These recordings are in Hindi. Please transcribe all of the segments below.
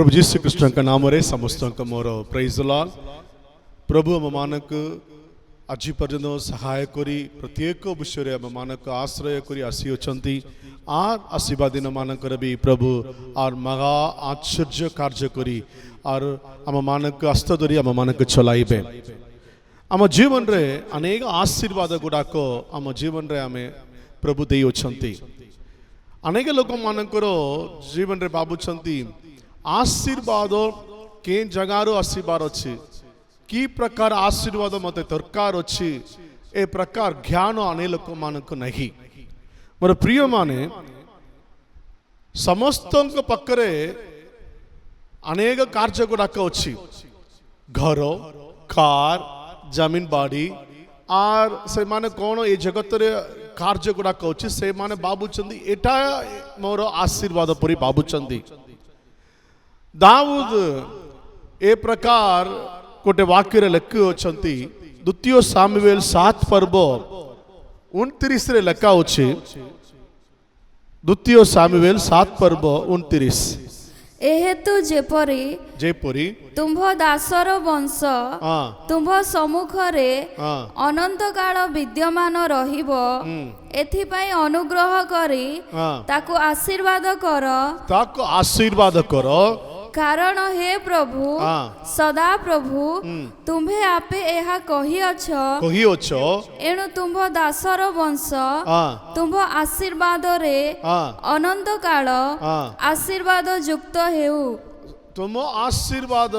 प्रभु जीसु कृष्ण का नाम रे समस्त मोर प्रेज द लॉर्ड। प्रभु आम मानक आज पर्यंत सहाय करी प्रत्येक विषय आम मानक आश्रय करी आसी अछंती आर आशीर्वाद दिन मानकर भी प्रभु आर महा आश्चर्य कार्य करी आर आम मानक हस्त धरी आम मानक चलाइबे। आम जीवन रे अनेक आशीर्वाद गुड़ाक आम जीवन रे आमे प्रभु देई अछंती। अनेक लोक मानकर जीवन रे भाबुछंती आशीर्वाद के जगार आशीर्वाद अच्छी कि प्रकार आशीर्वाद मत दरकार अच्छी ए प्रकार ज्ञान अने लोक मानक नहीं। मोर प्रिय माने समस्त पकरे अनेक कार्य गुड़ाक अच्छी घर कार जमीन बाड़ी आर से माने कौन ये जगत रे कार्य गुड़ाक अच्छी से माने बाबुचंदी एटा मोर आशीर्वाद परी बाबुचंदी। दाऊद ए प्रकार गोटे वाक्य लेख अच्छी द्वितीय सामुएल 7 पर्व 29 रे लेखा अच्छे। द्वितीय सामुएल 7 पर्व 29 एहेतु जेपरी तुम्भ दासर वंश तुम्भ सम्मुख रे अनंत काल विद्यमान रहिबो एथिपाई अनुग्रह करी ताकु आशीर्वाद कर कारण हे प्रभु सदा प्रभु तुम्हे आपे एहा कहिअछ एणु तुम्भ दासर वंश तुम्भ आशीर्वाद रे अनंत काल आशीर्वाद युक्त हेउ। तुम आशीर्वाद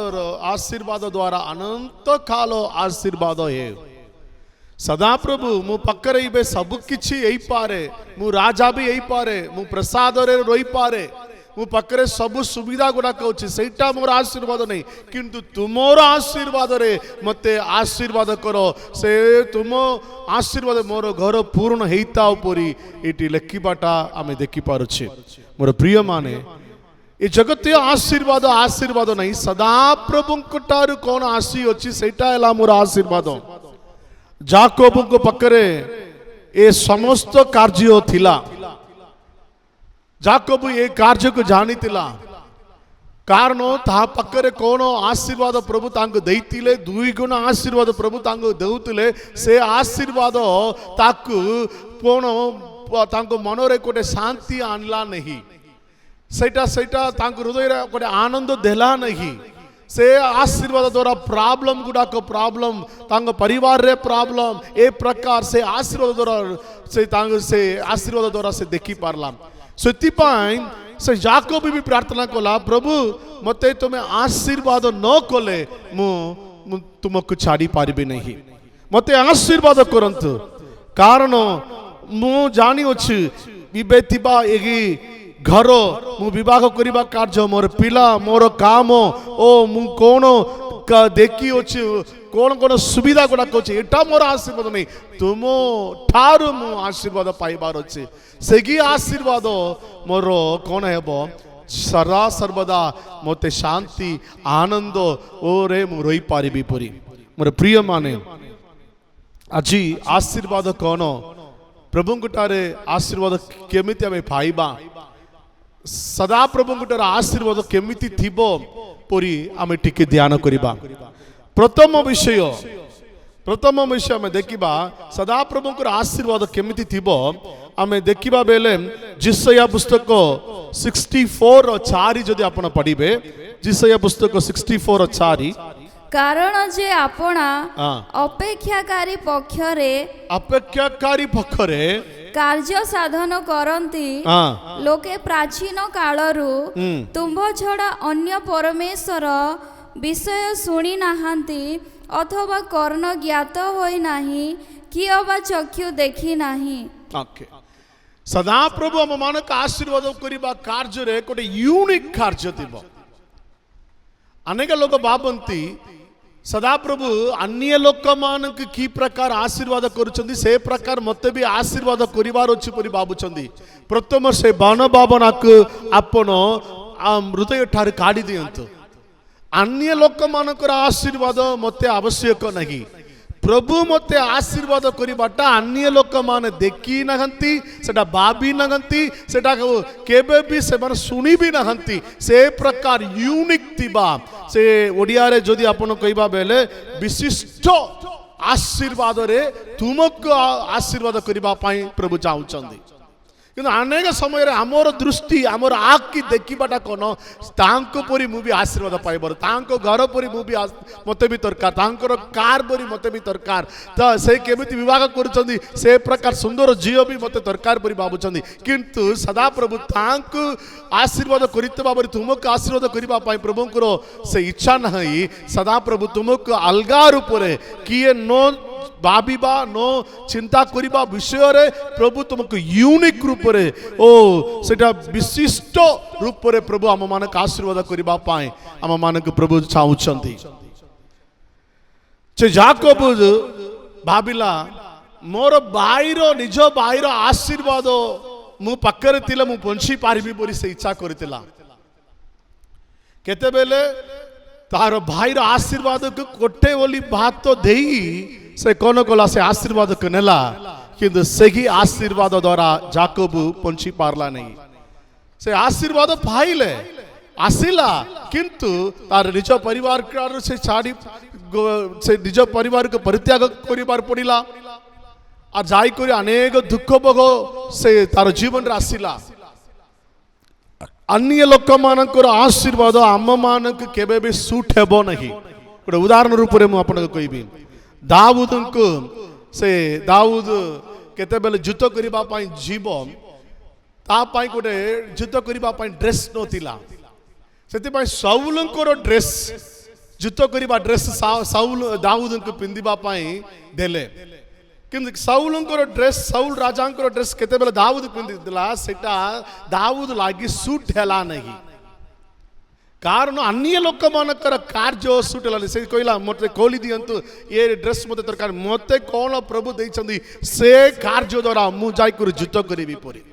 द्वारा अनंत काल आशीर्वाद हे। सदा प्रभु मु पकरे सब किछि एई पारे मु राजा भी एई पारे मु प्रसाद रे रोई पारे मु पकरे सब सुविधा गुड़ाक अच्छे सेटा मोर आशीर्वाद नहीं किंतु तुमर आशीर्वाद रे मते आशीर्वाद करो से तुम आशीर्वाद मोर घर पूर्ण हेता उपरी एटी लेखिबाटा आमे देखि पारुछे। मोर प्रिय माने ए जगत आशीर्वाद नहीं सदा प्रभु ठार कौन आसी अच्छी सेटा है मोर आशीर्वाद। जाकोब को पकरे ए समस्त कार्य थिला जाकोब ये कार्य को जानी तिला कारण ता पकरे कौन आशीर्वाद प्रभु तांको देइतिले 2 गुण आशीर्वाद प्रभु तांको देउतिले से आशीर्वाद ताकु कौन तांको मनरे कोटे शांति आनला नहीं सेटा तांको हृदय रे कोटे आनंद देला नहीं। से आशीर्वाद द्वारा प्रॉब्लम गुड़ाक प्रॉब्लम तांको परिवार रे प्रॉब्लम ए प्रकार से आशीर्वाद द्वारा से आशीर्वाद द्वारा से देखि पारला। से याकोब भी प्रार्थना कला प्रभु मते तुम्हें आशीर्वाद न कले मु तुमको छाड़ी पारिबे नहीं मते आशीर्वाद करंतु कारण मु जानी अछि बिबेतिबा एगी घर मु विवाह करिबा कार्य मोर पिला मोर काम ओ मु कोन देखी अछि कौन कौन सुविधा गुड़ाक अच्छे एटा मोर आशीर्वाद नहीं तुम ठारू मु आशीर्वाद पाइबार अच्छे सेगी आशीर्वाद मोर कौन हेब सदा सर्वदा मते शांति आनंद ओरे मु रही पारिबी परी। मोर प्रिय माने आज आशीर्वाद कौन प्रभु गुटारे आशीर्वाद केमिति आमे पाइबा सदा प्रभु गुटारे आशीर्वाद केमिति थिबो परी आमे टिके ध्यान करिबा। प्रथम विषय आमे देखिबा सदा प्रभुकर आशीर्वाद केमिति थिबो आमे देखिबा बेले जिसया पुस्तक 64:4 जदि आपण पढ़िबे जिसया पुस्तक 64:4 कारण जे आपणा अपेक्षाकारी पक्षरे कार्य साधन करंती लोके प्राचीन कालरू तुम्भ छड़ा अन्य परमेश्वर विषय शुणी नाहांती अथवा कर्ण ज्ञात होई नाही कि अबा चक्षु देखी नाही। सदा प्रभु हम मानक आशीर्वाद करिबा कार्य रे कोटे यूनिक कार्य थिबो। अनेक लोक भाबंती सदा प्रभु अन्य लोक मानक की प्रकार आशीर्वाद करूछंदी से प्रकार मते भी आशीर्वाद करिवार अछि परि भाबुछंदी। प्रथम से बाण भावनाक आपण हृदय ठार काढी दियंतु अन्य लोक मानकर आशीर्वाद मते आवश्यक नहीं प्रभु मते आशीर्वाद करिबाटा अन्य लोक माने देखी नहंती सेटा भाबी नहंती सेटा केबे भी से माने सुनी भी नहंती से प्रकार यूनिक थिबा से ओडिया रे जदि आपण कहबा बेले विशिष्ट आशीर्वाद रे तुमको आशीर्वाद करिबा पई प्रभु चाहुचंदी किंतु अनेक समय आमर दृष्टि आमर आँख की देखा कौन तांको परी मुझे आशीर्वाद पाइबार तांको घर परी मुझे मत भी दरकार तांकर कार परी मत भी दरकार तो से केमिति विवाह करुछंदी से प्रकार सुंदर झील भी मत दरकार परी भावुछंदी किंतु सदा प्रभु तांको आशीर्वाद करितबा परी तुमको आशीर्वाद करिबा पई प्रभुंकर से इच्छा नहीं सदा प्रभु तुमको अलगा रूप रे किए नो भाविबा नो चिंता करिबा विषय रे प्रभु तुमको यूनिक रूप रे ओ सेटा विशिष्ट रूप रे प्रभु आम मानक आशीर्वाद करिबा पाए आम मानक प्रभु चाहुचंती से याकूब भाबिला मोर भाईर निज भाईर आशीर्वाद मु पाखरे थिले मु पहुंची पारिबी बोली से इच्छा करतिला केते बेले तार भाईर आशीर्वाद को कोटे बोली बात तो देई से कौन कला से आशीर्वाद को नेला किंतु सेही आशीर्वाद द्वारा याकूब पहुंची पारला नहीं से आशीर्वाद पाइले आसिला किंतु तार निज परिवार से छाड़ी से निज परिवार को परित्याग करिबार पड़िला और जाई करी अनेक दुख भोग से तार जीवन रे आसिला अन्य लोक मानकर आशीर्वाद आम मानक केबे भी सूट हेबो नहीं गोटे उदाहरण रूप में मुझे आपको कहबी दाऊद को से दाऊद केते बेले युद्ध करिबा पई जीव ता पई गोटे युद्ध करिबा पई ड्रेस नथिला सेति पई शाऊलंकर ड्रेस युद्ध करिबा ड्रेस शाऊल दाऊद को पिंदिबा पई देले किंतु शाऊलंकर ड्रेस शाऊल राजांकर ड्रेस केते बेले दाऊद पिंदिला सेटा दाऊद लागी सूट हेला नहीं कारण अन्य लोक मानकर कार्य सुटला से कहला मते खोली दियंतु ये ड्रेस मते दरकार मते कौन प्रभु देइछंदी से कार्य द्वारा मु जाई कर युद्ध करिबी परी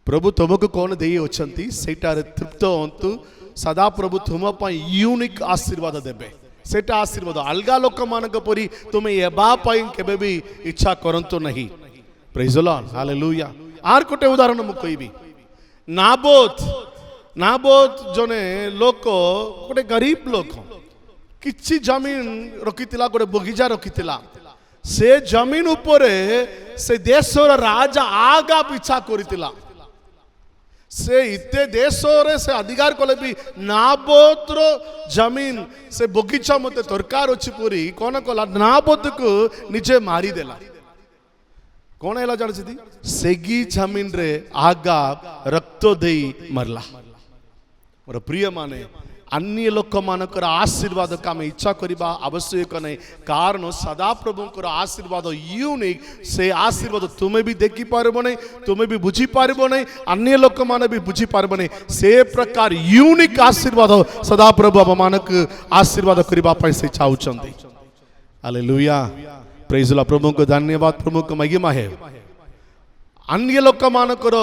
प्रभु तुमको कौन देई अछंती सेटा रे तृप्त होंतु सदा प्रभु तुम पई यूनिक आशीर्वाद देबे सेटा आशीर्वाद अलगा लोक मानक परी तुम एबा पई केबे भी इच्छा करंतो नहीं प्रेज द लॉर्ड हालेलुया आर कोटे उदाहरण मु कहबी नाबोत जने लोक गोटे गरीब लोक किछि जमीन रखितिला गोटे बगीचा रखितिला से जमीन उपरे से देशर राजा आगा पीछा करितिला से इते देशरे से अधिकार कले भी नाबोतर जमीन से बगीचा मते दरकार अछि पुरी कोन कला नाबोत को निजे मारी देला कौन है जानती सेगी जमीन रे आगा रक्त देई मरला मोर प्रिय माने अन्य लोक मानकर आशीर्वाद का आम इच्छा करबा आवश्यक नहीं कारण सदा प्रभुंकर आशीर्वाद यूनिक से आशीर्वाद तुम्हें भी देखी पारबो नहीं तुम्हें भी बुझी पारबो नहीं अन्य लोक माने भी बुझी पारबो नहीं से प्रकार यूनिक आशीर्वाद सदा प्रभु आम मानक आशीर्वाद करबा पई से चाहुचंदी हालेलुया प्रेज द लॉर्ड प्रभु को धन्यवाद प्रभु को महिमा है अन्य लोक मानकर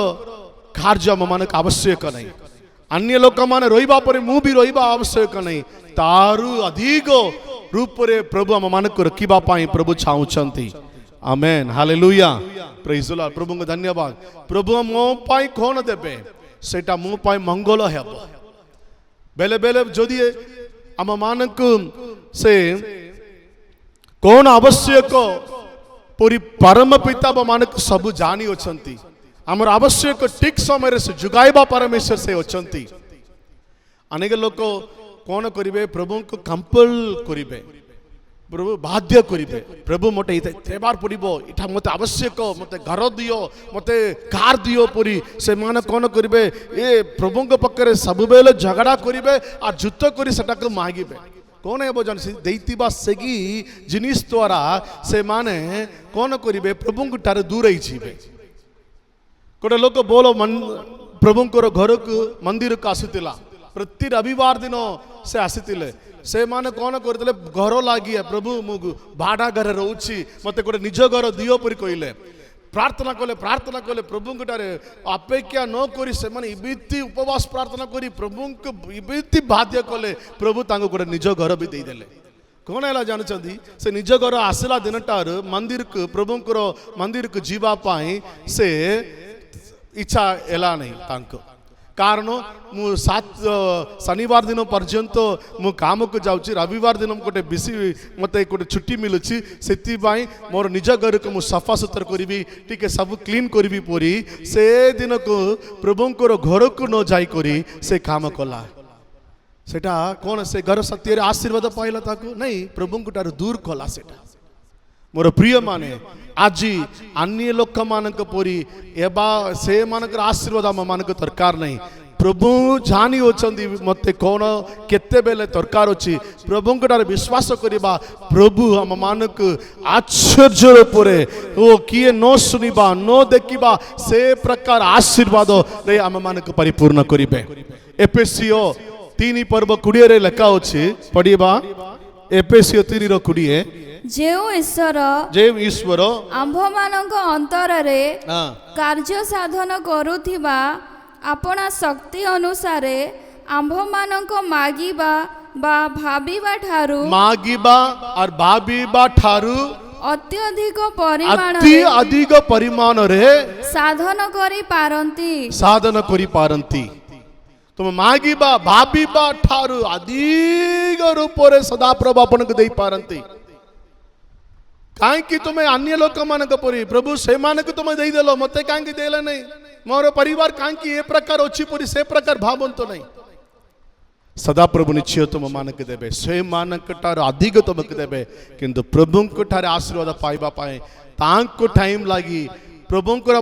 कार्य आम मानक आवश्यक नहीं अन्य लोक माने रोइबा परे मु भी रोइबा आवश्यक नहीं तारु अधिक रूप रे प्रभु आम मानक रखिबा पाई प्रभु चाहुचंती amen hallelujah praise the Lord प्रभु को धन्यवाद प्रभु मो पाई कोन देबे सेटा मो पाई मंगल हेबो बेले बेले जदि आम मानक से कौन आवश्यक पूरी परम पिता मानक सब जानी अछंती आमर आवश्यक ठीक समय से जुगाइबा परमेश्वर से अछंती अनेक लोक कौन करिवे प्रभु को कंपल करिवे प्रभु बाध्य करिवे प्रभु मते देबार पड़िबो इठा मते आवश्यक मते घर दियो मते कार दियो पूरी से मान कौन करिवे ए प्रभु को पकरे सब बेले झगड़ा करिवे आ युद्ध करी सेटा को मांगिबे कौन है वो जानसी देइतिबा सेगी जिनिस द्वारा से माने कौन करिवे प्रभु को ठारे दूर ही छिबे गोटे लोक बोलो प्रभुंकर घर को मंदिर को आसीतिला प्रति रविवार दिन से आसीतिले से माने कौन करते घर लगी प्रभु मु भाड़ा घर रोची मत गोटे निज घर दियो परी कहले प्रार्थना कले प्रभु ठारे अपेक्षा न करी से माने इबिति उपवास प्रार्थना करी प्रभु को इबिति बाध्य कले प्रभु तांको गोटे निज घर भी देदेले कौन है जानते से निज घर आसला दिन टार मंदिर को प्रभुंकर मंदिर को जीवापाई से इच्छा एला नहीं तांको कारण मु 7 शनिवार दिन पर्यंत मु काम को जाऊँ रविवार दिन गोटे बेसी मत गोटे छुट्टी मिलूँ से मोर निज घर को मुझे सफा सुतर करी टी सब क्लीन करी परी से दिन को प्रभुंकर घर को न जाई करी से काम कला सेटा कौन से घर सत्य आशीर्वाद पाइला ताको नहीं प्रभु ठार दूर कला सेटा मोर प्रिय माने आज अन्य लोक मानक परी एबा से मानकर आशीर्वाद आम मानक दरकार नहीं प्रभु जानी होचंदी मते कौन केते बेले दरकार अछि प्रभु ठार विश्वास करिबा प्रभु आम मानक आश्चर्य परे ओ किए न सुनिबा न देखिबा से प्रकार आशीर्वाद रे आम मानक परिपूर्ण करिबे एफेसियो 3 पर्व 20 रे लेखा अछि पढिबा एफेसियो 3 रो 20 जेउ ईश्वर आम्भ मानक अंतर रे कार्य साधन करुथिबा अपना शक्ति अनुसार आम्भ मानक मागिबा बा भाबिबा ठारू अत्यधिक परिमाण रे साधन करी पारंती तुम मागिबा भाबिबा ठारू अधिक रूप रे सदाप्रभु आपन को देई पारंती कहीं तुम्हें अन्य लोक मान परी प्रभु से मानक तुम्हें दे देलो मते कहीं देला नहीं मोर परिवार कहीं ए प्रकार अच्छी परी से प्रकार भावंत नहीं सदा प्रभु निश्चय तुम मानक देवे से मानक ठार अधिक तुमको देवे किंतु प्रभु ठार आशीर्वाद पाइबा पाए तांको टाइम लगी प्रभुंकर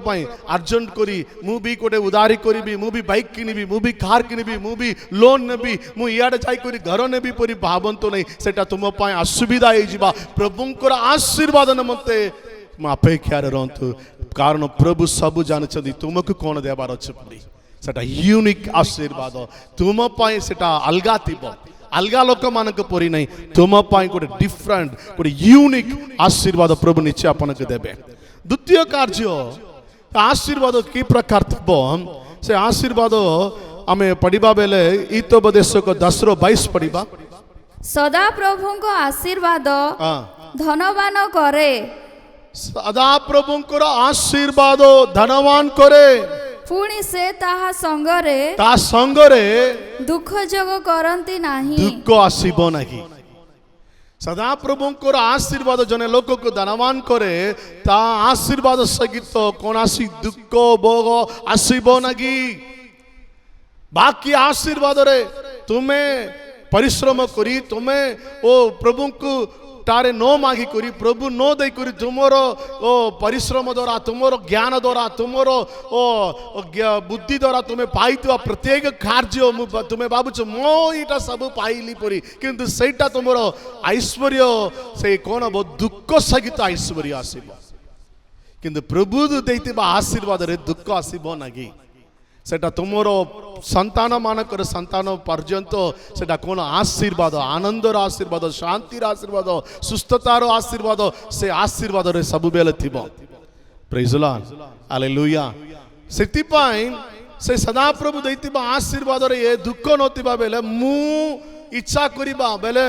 अर्जन करी मु भी गोटे उदारी करी मु भी बाइक किनिबी मु भी कार किनिबी मु भी लोन नेबी मु इयाडे जाई करी घर नेबी परी भावंतो नहीं सेटा तुम पाए असुविधा हो जिबा प्रभुंकर आशीर्वाद नमते मु अपेक्षा रहंतु कारण प्रभु सब जानछदी तुमको कोन देबार अछि परी सेटा यूनिक आशीर्वाद तुम पाए सेटा अलगा थिबो अलगा लोक मानक परी नहीं तुम पाए गोटे डिफरेंट गोटे यूनिक आशीर्वाद प्रभु निश्चय आपनके देबे द्वितीय कार्य आशीर्वाद कि प्रकार थबो से आशीर्वाद आमे पढ़िबा बेले ईतोपदेश को 10:22 पढ़िबा सदा प्रभु को आशीर्वाद धनवान करे सदा प्रभु को आशीर्वाद धनवान करे पुणी से ताहा संगरे दुख जोग करंती नाही दुख आसीबो नाही सदा प्रभु आशीर्वाद जने लोक को धनवान करे ता आशीर्वाद सहित कौन दुख भोग आसब नगी बाकी आशीर्वाद रे तुम्हें परिश्रम करी तुम्हें ओ प्रभु को तारे नो मागी करी प्रभु नो दे करी तुमरो ओ परिश्रम द्वारा तुमरो ज्ञान द्वारा तुमरो ओ बुद्धि द्वारा तुम्हें पाई प्रत्येक कार्य तुम्हें भावुच मो इटा सब पाइली परी किंतु सेटा तुमरो ऐश्वर्य से कौन बहुत दुख सहित ऐश्वर्य आसीबो किंतु प्रभु देइतिबा आशीर्वाद रे दुख आसीबो नागी सेटा तुमरो संतान मानकर संतान पर्यंत सेटा कौन आशीर्वाद आनंदर आशीर्वाद शांतिर आशीर्वाद सुस्थतार आशीर्वाद से आशीर्वाद रे सब बेले थिबो प्रेज द लॉर्ड हालेलुया सेति पाई से सदा प्रभु दैतिबा आशीर्वाद रे ए दुख नथिबा बेले मु इच्छा करिबा बेले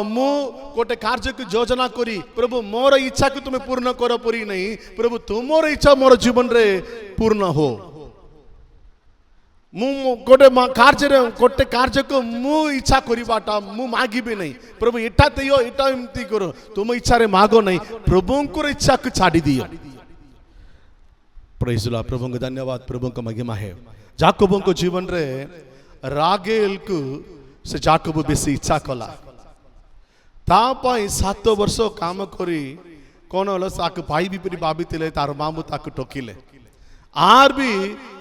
मु गोटे कार्य की योजना करी प्रभु मोर इच्छा को तुम्हें पूर्ण कर परी नहीं प्रभु तुमर इच्छा मोर जीवन रे पूर्ण हो मु गोटे गोटे कार्य को मु इच्छा करिबाटा मु मागिबे नहीं प्रभु एटा दियो एटा एमती करो तुम इच्छा रे मागो नहीं प्रभु को इच्छा को छाड़ी दियो प्रेज द लॉर्ड प्रभु को धन्यवाद प्रभु को महिमा है याकूब को जीवन रे रागेल को से याकूब बेसी इच्छा कला ता पई 7 वर्ष काम करी कोन हलो साक भाई भी परी भाबितिले तार मामू ताक टोकिले आर भी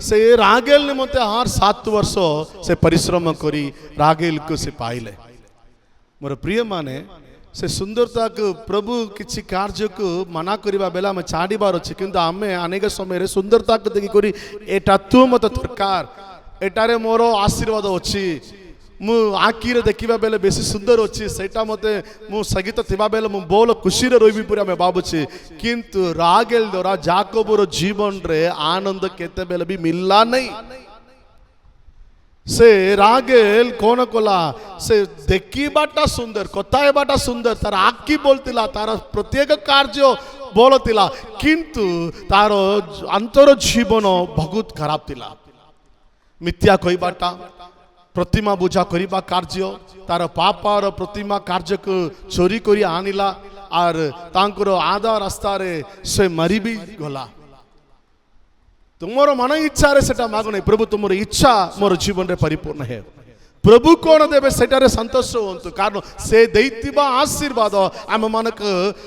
से रागेल निमंते आर 7 वर्ष से परिश्रम करी रागेल को से पाइले मोर प्रिय माने से सुंदरता को प्रभु किसी कार्य को मना करिबा बेला में छाड़ीबार अछि किंतु आमे अनेक समय रे सुंदरता को देखि करी एटा तू मत दरकार एटारे मोर आशीर्वाद अछि मु आखिर देखिबा बेले बेसी सुंदर अछि सेटा मते मु सगित थिबा बेले मु बोल खुशी रे रोइबी पुरा में बाबुछि किंतु रागेल द्वारा याकूबर जीवन रे आनंद केते बेले भी मिलला नहीं से रागेल कौन कला से देखिबाटा सुंदर कथायबाटा सुंदर तार आखि बोलतिला तार प्रत्येक कार्य बोलतिला किंतु तार अंतर जीवन बहुत खराब तिला मिथ्या कहबाटा प्रतिमा पूजा करिबा कार्य तार पापार प्रतिमा कार्य को चोरी करी आनिला और तांकर आधा रास्ता रे से मरी भी गला तुमर मन इच्छा रे सेटा मागो नहीं प्रभु तुमर इच्छा मोर जीवन रे परिपूर्ण है प्रभु कौन देवे सेटारे संतोष होंतु कारण से दैतिबा आशीर्वाद आम मानक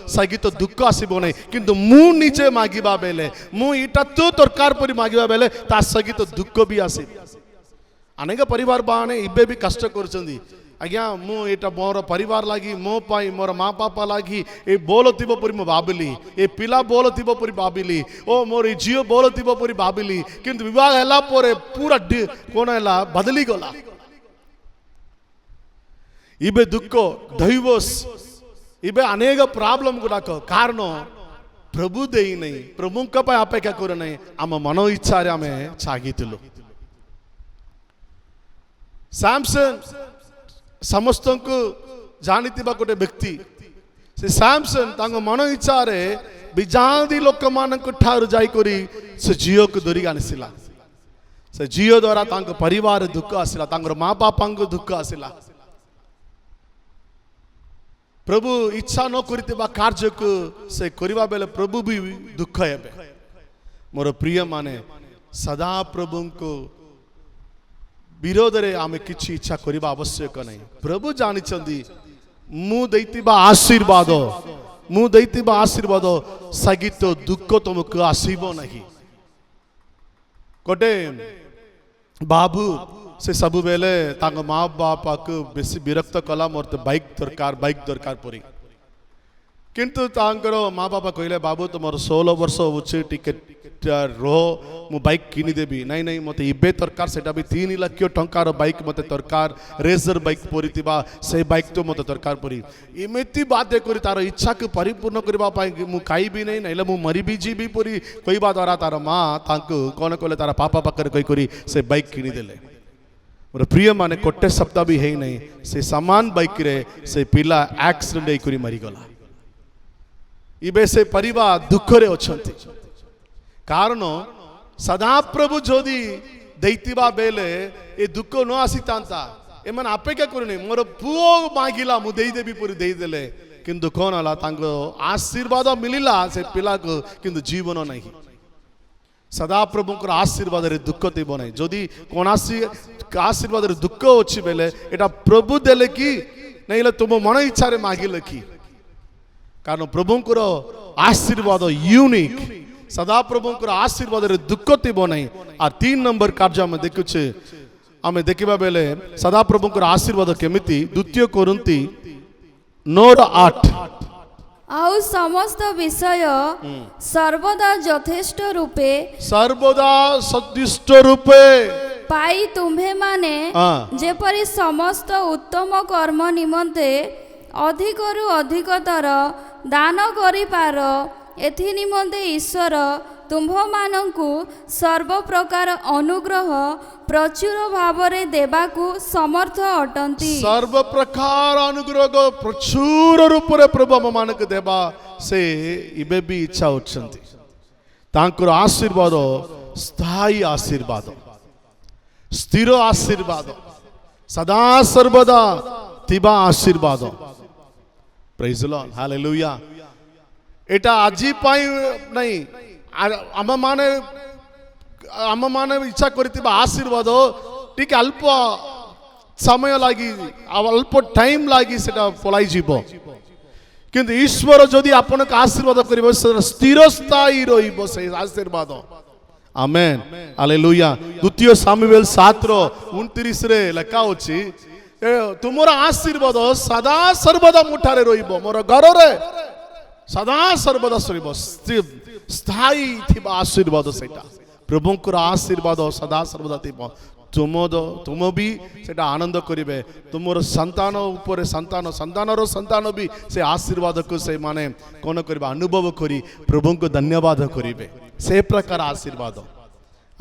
सहित दुख आसीबो नहीं किंतु मु निजे मागिबा बेले मु इटा तो दरकार परि मागिबा बेले ता सहित दुख भी आसी अनेक परिवार बाने इबे भी कष्ट करछंदी आज्ञा मु एटा मोर परिवार लागी मो पाई मोर माँ बापा लागी ए बोलतिबो परि मु भाबिली ए पिला बोलतिबो परि भाबिली ओ मोर झियो बोलतिबो परि भाबिली किंतु विवाह हैला परे पूरा कोन हैला बदली गला इबे दुख दैवोस इबे अनेक प्रॉब्लम गुडाक कारण प्रभु देई नहीं प्रभु का पाए अपेक्षा कर नहीं आम मनो इच्छा रे आमे छागितलु सैमसन समस्त को जानितिबा गोटे व्यक्ति से सैमसन तांग मनो इच्छा रे बिजादी लोक मानक ठार जाई करी से जियो को धरी आनिसिला से जियो द्वारा तांग परिवार दुख आसिला तांगर माँ बापांग दुख आसिला प्रभु इच्छा न करितिबा कार्य को से करिबा बेले प्रभु भी दुख हेबे मोर प्रिय माने सदा प्रभु को विरोध रे आमे किछि इच्छा करिबा आवश्यक नहीं प्रभु जानिचंदी मु दैतिबा आशीर्वाद सगित दुख तुमको आसीबो नहीं कोटे बाबू से सब बेले तांग माँ बापा को बेसी विरक्त कला मोर तो बाइक दरकार परी किंतु तांकर माँ बापा कहले बाबू तुमर 16 वर्ष होचे टिकेट रो मु बाइक किनी देबी नहीं नहीं मते इबे दरकार सेटा भी 3 लाख टंकार बाइक मते दरकार रेजर बाइक परितिबा से बाइक तो मते दरकार परी एमिति बात करी तार इच्छा को परिपूर्ण करबा पाई मु खाई भी नहीं नैले मु मरी भी जीबी परी कहबा द्वारा तार माँ तांको कोन कहले तार पापा पाकर कहि करी से बाइक किनी देले मोर प्रिय माने कोटे सप्ताह भी है नहीं से समान बाइक रे से पिला एक्सीडेंट करी मरी गला इबे से परिवार दुख रे अछंती कारण सदा प्रभु जोदी दैतिबा बेले ए दुख न आसीतांता एमन अपेक्षा करूनी मोर पुओ मागिला मु देई देबी पूरी देई देले किंतु कोन हला तांको आशीर्वाद मिलिला से पिला को किंतु जीवन नहीं सदा प्रभु को आशीर्वाद रे दुख देबो नहीं जदी कोनासी आशीर्वाद रे दुख अछि बेले एटा प्रभु देले कि नैले तुम मन इच्छा रे मागिले कि कारण प्रभु को आशीर्वाद यूनिक सदा प्रभु को आशीर्वाद रे दुख देबो नहीं आ 3 नंबर कार्य में देखुछे आमे देखिबा बेले सदा प्रभु को आशीर्वाद केमिति 2 कोरिन्थी 9:8 आउ समस्त विषय सर्वदा यथेष्ट रूपे पाई तुम्हे माने जेपरि समस्त उत्तम कर्म निमंते अधिकरु अधिकतर दान करि पार एथि निमंते ईश्वर तुम्भ मानंकु सर्व प्रकार अनुग्रह प्रचुर भावरे देबाकू समर्थ अटंती सर्व प्रकार अनुग्रह प्रचुर रूप रे प्रभु हम मानक देबा से इबे भी इच्छा होचंती तांकर आशीर्वाद स्थायी आशीर्वाद स्थिर आशीर्वाद सदा सर्वदा तिबा आशीर्वाद प्रेज द लॉर्ड हालेलुया एटा आजी पाई नहीं आम माने इच्छा करतिबा आशीर्वाद टिक अल्प समय लागी अल्प टाइम लागी सेटा पलाई जीवो किंतु ईश्वर जदि आपन का आशीर्वाद करिवो स्थिर स्थायी रहिबो से आशीर्वाद आमेन हालेलुया 2 सामुएल 7:29 रे लेखा होची तुमर आशीर्वाद सदा सर्वदा मुठारे रहिबो मोर घर रे सदा सर्वदा रहिबो स्थायी थिबा आशीर्वाद सेटा प्रभु को आशीर्वाद सदा सर्वदा थिबो तुम भी सेटा आनंद करिवे तुमर संतान ऊपर संतानर संतान भी से आशीर्वाद को से माने कोन करबा अनुभव करी प्रभु को धन्यवाद करिवे से प्रकार आशीर्वाद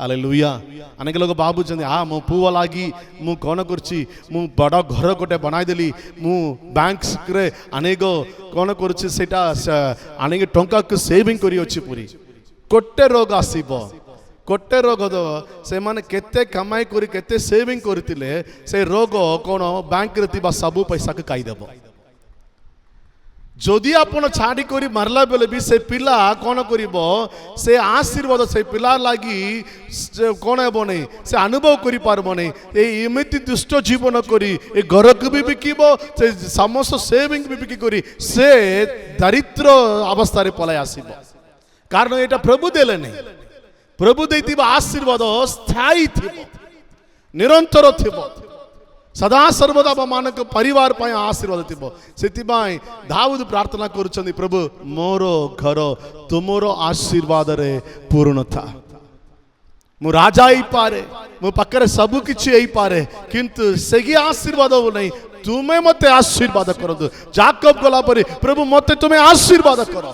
ହାଲେଲୁୟା। ଅନେକ ଲୋକ ଭାବୁଛନ୍ତି ମୁଁ ପୁଅ ଲାଗି ମୁଁ କ'ଣ କରୁଛି, ମୁଁ ବଡ଼ ଘର ଗୋଟେ ବନାଇଦେଲି, ମୁଁ ବ୍ୟାଙ୍କରେ ଅନେକ କ'ଣ କରୁଛି ସେଇଟା ଅନେକ ଟଙ୍କାକୁ ସେଭିଂ କରିଅଛି ପୁରୀ। ଗୋଟେ ରୋଗ ଆସିବ, ଗୋଟେ ରୋଗ ଦେବ। ସେମାନେ କେତେ କମାଇ କରି କେତେ ସେଭିଂ କରିଥିଲେ, ସେ ରୋଗ କ'ଣ ବ୍ୟାଙ୍କରେ ଥିବା ସବୁ ପଇସାକୁ ଖାଇଦେବ। যদি ଆପଣ ଛାଡ଼ି କରି ମାରିଲା ବେଲେ ବି ସେ ପିଲା କ'ଣ କରିବ, ସେ ଆଶୀର୍ବାଦ ସେ ପିଲା ଲାଗି କ'ଣ ହେବ ନାହିଁ, ସେ ଅନୁଭବ କରିପାରିବ ନାହିଁ। ଏମିତି ଦୁଷ୍ଟ ଜୀବନ କରି ଏ ଘରକୁ ବି ବିକିବ, ସେ ସମସ୍ତ ସେଭିଂ ବି ବିକି କରି ସେ ଦରିଦ୍ର ଅବସ୍ଥାରେ ପଳାଇ ଆସିବ। କାରଣ ଏଇଟା ପ୍ରଭୁ ଦେଲେ ନାହିଁ। ପ୍ରଭୁ ଦେଇଥିବା ଆଶୀର୍ବାଦ ସ୍ଥାୟୀ ଥିବ, ନିରନ୍ତର ଥିବ, ସଦା ସର୍ବଦା ମାନଙ୍କ ପରିବାର ପାଇଁ ଆଶୀର୍ବାଦ ଥିବ। ସେଥିପାଇଁ ଦାଉଦ ପ୍ରାର୍ଥନା କରୁଛନ୍ତି, ପ୍ରଭୁ ମୋର ଘର ତୁମର ଆଶୀର୍ବାଦରେ ପୂର୍ଣ୍ଣ ଥା। ମୁଁ ରାଜା ହେଇପାରେ, ମୋ ପାଖରେ ସବୁ କିଛି ହେଇପାରେ, କିନ୍ତୁ ସେହି ଆଶୀର୍ବାଦ ନାହିଁ। ତୁମେ ମୋତେ ଆଶୀର୍ବାଦ କରନ୍ତୁ। ଯାକବ ଗଲା ପରେ ପ୍ରଭୁ ମୋତେ ତୁମେ ଆଶୀର୍ବାଦ କର।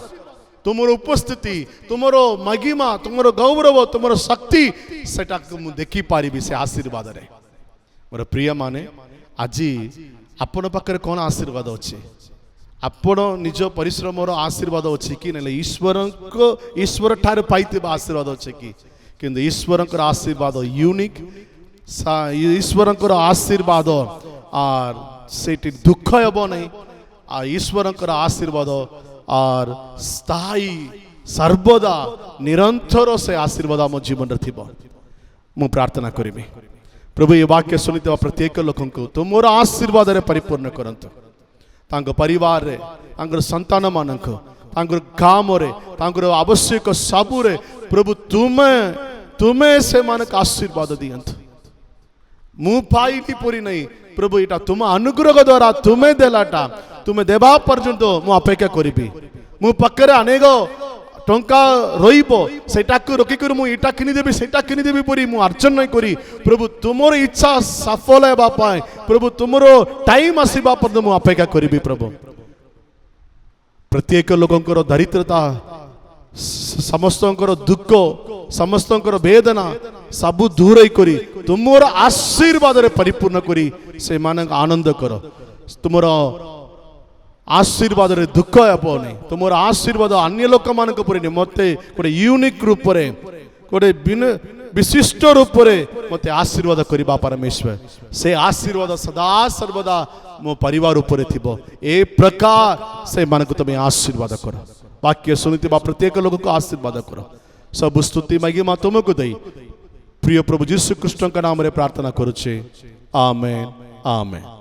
ତୁମର ଉପସ୍ଥିତି, ତୁମର ମହିମା, ତୁମର ଗୌରବ, ତୁମର ଶକ୍ତି ସେଟାକୁ ମୁଁ ଦେଖିପାରିବି ସେ ଆଶୀର୍ବାଦରେ। ମୋର ପ୍ରିୟ ମାନେ, ଆଜି ଆପଣ ପାଖରେ କ'ଣ ଆଶୀର୍ବାଦ ଅଛି? ଆପଣ ନିଜ ପରିଶ୍ରମର ଆଶୀର୍ବାଦ ଅଛି କି ନେଲେ ଈଶ୍ୱର ଠାରୁ ପାଇଥିବା ଆଶୀର୍ବାଦ ଅଛି କି? କିନ୍ତୁ ଈଶ୍ୱରଙ୍କର ଆଶୀର୍ବାଦ ୟୁନିକ୍, ଈଶ୍ୱରଙ୍କର ଆଶୀର୍ବାଦ আর সেটি দুঃখ হব নাই। আর ଈଶ୍ୱରଙ୍କର ଆଶୀର୍ବାଦ আর ସ୍ଥାୟୀ ସର୍ବଦା ନିରନ୍ତର ସେ ଆଶୀର୍ବାଦ ଆମ ଜୀବନରେ ଥିବ। ମୁଁ ପ୍ରାର୍ଥନା କରିବି, ପ୍ରଭୁ ଏ ବାକ୍ୟ ଶୁଣିଥିବା ପ୍ରତ୍ୟେକ ଲୋକଙ୍କୁ ତୁମର ଆଶୀର୍ବାଦରେ ପରିପୂର୍ଣ୍ଣ କରନ୍ତୁ। ତାଙ୍କ ପରିବାରରେ, ତାଙ୍କର ସନ୍ତାନମାନଙ୍କୁ, ତାଙ୍କର କାମରେ, ତାଙ୍କର ଆବଶ୍ୟକ ସବୁରେ ପ୍ରଭୁ ତୁମେ ସେମାନଙ୍କୁ ଆଶୀର୍ବାଦ ଦିଅନ୍ତୁ। ମୁଁ ପାଇଲି ପରି ନାହିଁ ପ୍ରଭୁ, ଏଇଟା ତୁମ ଅନୁଗ୍ରହ ଦ୍ୱାରା ତୁମେ ଦେଲାଟା, ତୁମେ ଦେବା ପର୍ଯ୍ୟନ୍ତ ମୁଁ ଅପେକ୍ଷା କରିବି। ମୋ ପାଖରେ ଅନେକ ଟଙ୍କା ରହିବ, ସେଟାକୁ ରଖିକରି ମୁଁ ଏଇଟା କିଣିଦେବି ସେଇଟା କିଣିଦେବି ପରି ମୁଁ ଅର୍ଜନ ନାହିଁ କରି, ପ୍ରଭୁ ତୁମର ଇଚ୍ଛା ସଫଳ ହେବା ପାଇଁ, ପ୍ରଭୁ ତୁମର ଟାଇମ୍ ଆସିବା ପର୍ଯ୍ୟନ୍ତ ମୁଁ ଅପେକ୍ଷା କରିବି। ପ୍ରଭୁ ପ୍ରତ୍ୟେକ ଲୋକଙ୍କର ଦରିଦ୍ରତା, ସମସ୍ତଙ୍କର ଦୁଃଖ, ସମସ୍ତଙ୍କର ବେଦନା ସବୁ ଦୂର କରି ତୁମର ଆଶୀର୍ବାଦରେ ପରିପୂର୍ଣ୍ଣ କରି ସେମାନଙ୍କୁ ଆନନ୍ଦ କର। ତୁମର ଆଶୀର୍ବାଦରେ ଦୁଃଖ ହେବ ନାହିଁ। ତୁମର ଆଶୀର୍ବାଦ ଅନ୍ୟ ଲୋକମାନଙ୍କ ଉପରେ ନାହିଁ, ମୋତେ ଗୋଟେ ୟୁନିକ୍ ରୂପରେ, ଗୋଟେ ବିଶିଷ୍ଟ ରୂପରେ ମୋତେ ଆଶୀର୍ବାଦ କରିବା ପରମେଶ୍ୱର। ସେ ଆଶୀର୍ବାଦ ସଦା ସର୍ବଦା ମୋ ପରିବାର ଉପରେ ଥିବ। ଏ ପ୍ରକାର ସେମାନଙ୍କୁ ତୁମେ ଆଶୀର୍ବାଦ କର। ବାକ୍ୟ ଶୁଣିଥିବା ପ୍ରତ୍ୟେକ ଲୋକଙ୍କୁ ଆଶୀର୍ବାଦ କର। ସବୁ ସ୍ତୁତି ମହିମା ତୁମକୁ ଦେଇ ପ୍ରିୟ ପ୍ରଭୁ ଯୀଶୁ ଖ୍ରୀଷ୍ଟଙ୍କ ନାମରେ ପ୍ରାର୍ଥନା କରୁଛେ, ଆମେନ୍, ଆମେନ୍।